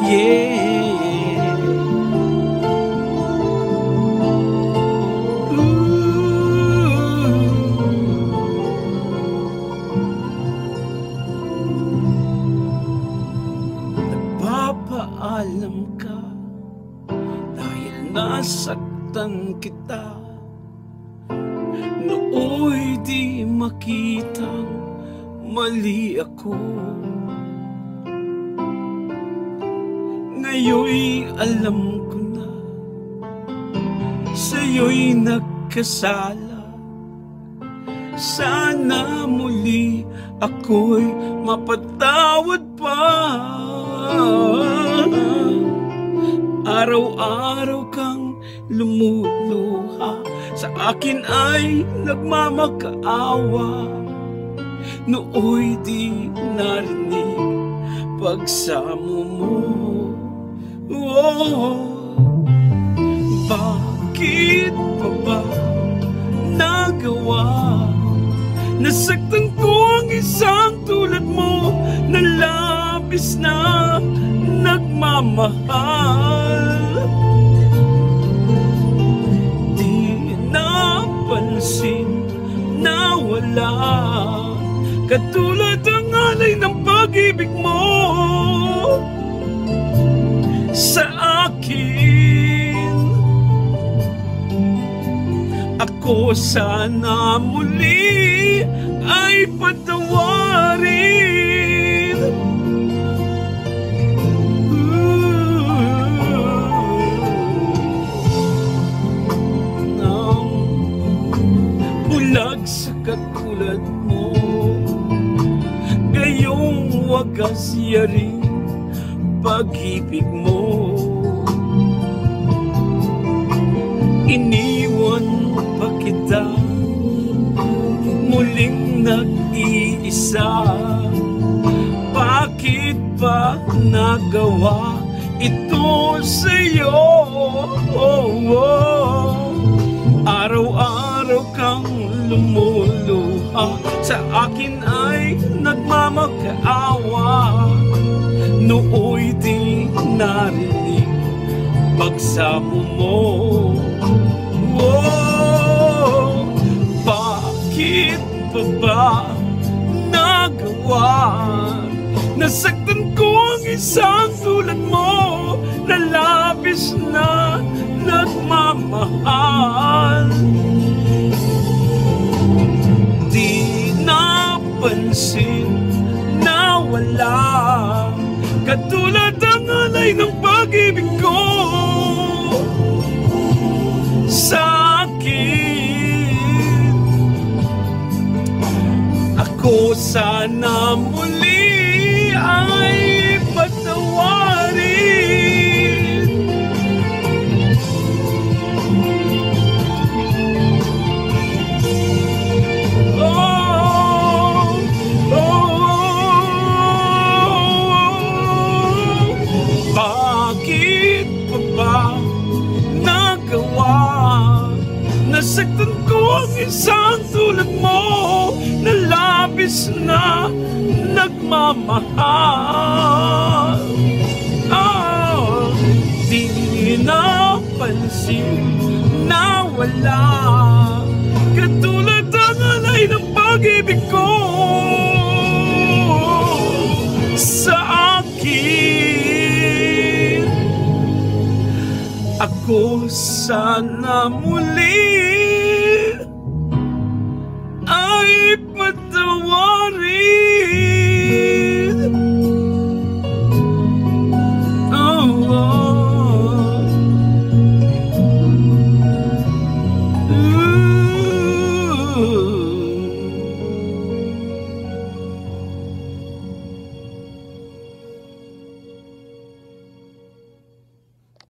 yeah. Nagpapaalam ka dahil nasaktan kita. Nooy di makitang mali ako. Ngayon'y alam ko na sa'yo'y nagkasala. Sana muli ako'y mapatawad pa. Araw-araw kang lumuluha, sa akin ay nagmamakaawa. Nooy di narinig pagsamo mo. Oh, bakit pa ba nagawa? Nasaktan ko ang isang tulad mo na labis na nagmamahal. Di napansin na wala katulad ang alay ng pag-ibig mo sa akin. Ako sana muli ay patawarin. Nang bulag sa katulad mo, gayong wagas yaring pag-ibig mo. Iniwan pa kita, muling nag-iisa. Bakit ba nagawa ito sa'yo? Araw-araw kang lumuluha, sa akin ay nagmamakaawa. Nooy di narinig pagsamo mo. Oh, bakit pa ba nagawa? Nasaktan ko ang isang tulad mo na labis na nagmamahal. Di napansin na wala katulad ang alay ng pag-ibig ko sa akin. Ako sana muli ay patawarin. Bakit pa ba nagawa? Nasaktan ko ang isang tulad mo na labis na nagmamahal. Oh, di napansin na wala katulad ang alay ng pag-ibig ko sa akin. Ako sana muli ay patawarin.